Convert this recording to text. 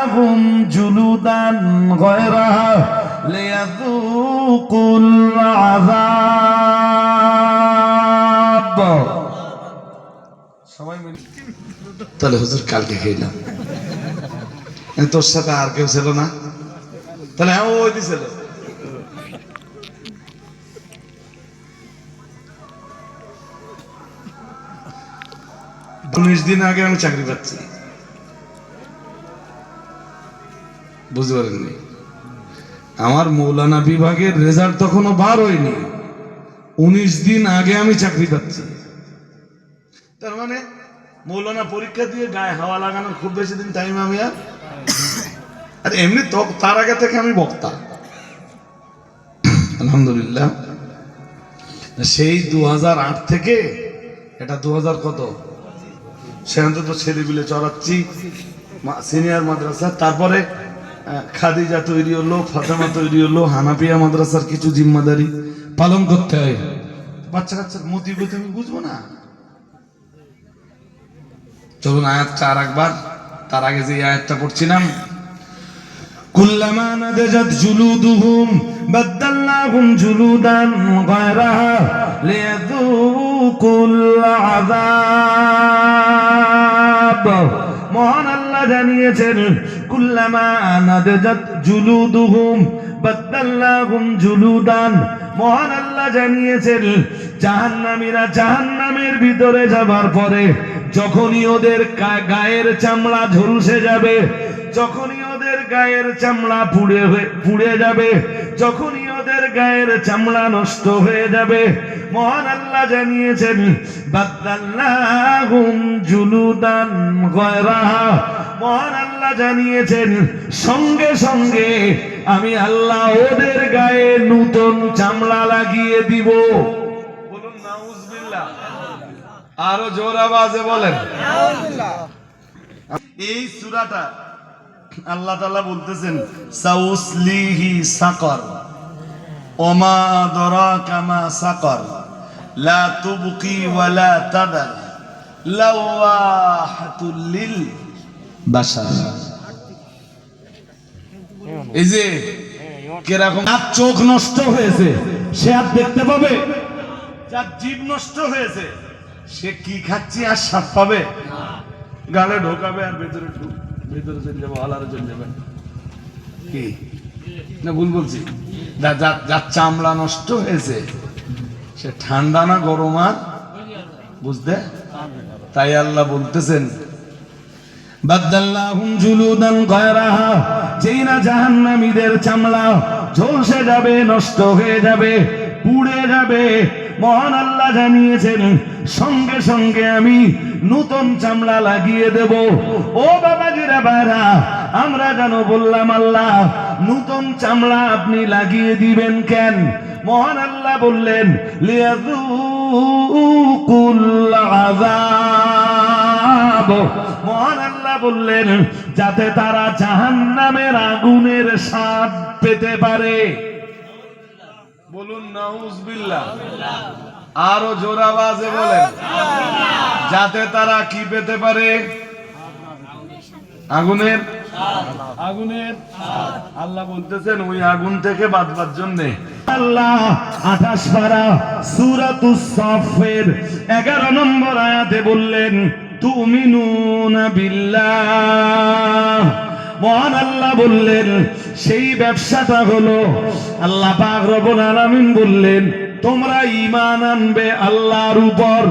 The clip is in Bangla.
বাদদাল্লাহুম জুলুদান গায়রাহা লিয়াযুকুল আযাব। সবাই মিলে তাহলে হুজুর কালকে খেলাম, তোর সাথে আর কেউ ছিল না? তাহলে হ্যাঁ ওই দিছিল। 19 দিন আগে আমি চাকরি পাচ্ছি, বুঝতে পারেননি? আমার মৌলানা বিভাগের রেজাল্ট তখনও বার হয়নি, 19 দিন আগে আমি চাকরি পাচ্ছি। তার মানে মৌলানা পরীক্ষা দিয়ে গায়ে হাওয়া লাগানোর খুব বেশি দিন টাইম আমি আর এমনি তার আগে থেকে আমি বক্তা, আলহামদুলিল্লাহ। সেই 2008 থেকে এটা 2000 কত, সেখান তো ছেলেপিলে চড়াচ্ছি সিনিয়র মাদ্রাসা, তারপরে খাদিজা তৈরি হলো, ফাতেমা তৈরি হলো, হানাফিয়া মাদ্রাসার কিছু জিম্মাদারি পালন করতে হয়। বাচ্চা কাচ্চার মতিগতি আমি বুঝবো না? চলুন আয়াতটা আর একবার, তার আগে যে আয়াতটা পড়ছিলাম, কুল্লামা নাদাজাত জুলুদুহুম বাদদাল্লাহুম জুলুদান গায়রাহা লিয়াযুকুল আযাব। মহান আল্লাহ জানিয়েছেন, কুল্লামা নাদাজাত জুলুদুহুম বাদদাল্লাহুম জুলুদান। মহান আল্লাহ জানিয়েছেন, জাহান্নামীরা জাহান্নামের ভিতরে যাবার পরে যখনই ওদের গায়ের চামড়া ঝলসে যাবে, যখনই ওদের গায়ের চামড়া পুড়ে যাবে, যখনই ওদের গায়ের চামড়া নষ্ট হয়ে যাবে, মহান আল্লাহ জানিয়েছেন, বাদদাল্লাহুম জুলুদান গায়রাহা। মহান আল্লাহ জানিয়েছেন, সঙ্গে সঙ্গে আমি আল্লাহ ওদের গায়ে নতুন চামড়া লাগিয়ে দিব। বলুন নাউজুবিল্লাহ, আরো জোর আওয়াজে বলেন নাউজুবিল্লাহ। এই সূরাটা আল্লাহ তাআলা বলতেছেন, সাউসলিহি সাকার ওমা আদরাকা মা সাকার লা তুবকি ওয়া লা তাদার লাওয়াহাতুল লিল বাশার। এই যে কিরকম চোখ নষ্ট হয়েছে সে আর দেখতে পাবে, যার জীব নষ্ট হয়েছে সে কি খাচ্ছে আর স্বাদ পাবে? গালে ঢোকাবে আর ভেতরে চলে যাবে, আলারে চলে যাবে। কি না ভুল বলছি? যার চামড়া নষ্ট হয়েছে সে ঠান্ডা না গরম আর বুঝতে। তাই আল্লাহ বলতেছেন, বাদদাল্লাহুম জুলুদান গায়রাহা, যেই না জাহান্নামীদের চামড়া ঝলসে যাবে, নষ্ট হয়ে যাবে, পুড়ে যাবে, মহান আল্লাহ জানিয়েছেন, সঙ্গে সঙ্গে আমি নতুন চামড়া লাগিয়ে দেব। ও বাবাজিরা বাইরা, আমরা যেন বললাম, আল্লাহ নতুন চামড়া আপনি লাগিয়ে দিবেন কেন? মহান আল্লাহ বললেন, লিয়াযুকুল আযাব। মহান আল্লাহ বললেন, যাতে তারা জাহান্নামের আগুনের স্বাদ পেতে পারে। বলুন নাউজুবিল্লাহ, আরো জোর আওয়াজে বলেন, যাতে তারা কি পেতে পারে? আগুনের আল্লাহ বলতেছেন ওই আগুন থেকে বাঁচবার জন্য আল্লাহ 28 পারা সূরাতুস সাফের 11 নম্বর আয়াতে বললেন, তুমিনুনা বিল্লাহ। মহান আল্লাহ বললেন, সেই ব্যবসাটা হলো, আল্লাহ পাক রব্বুল আলামিন বললেন, তোমরা ঈমান আনবে আল্লাহর উপর।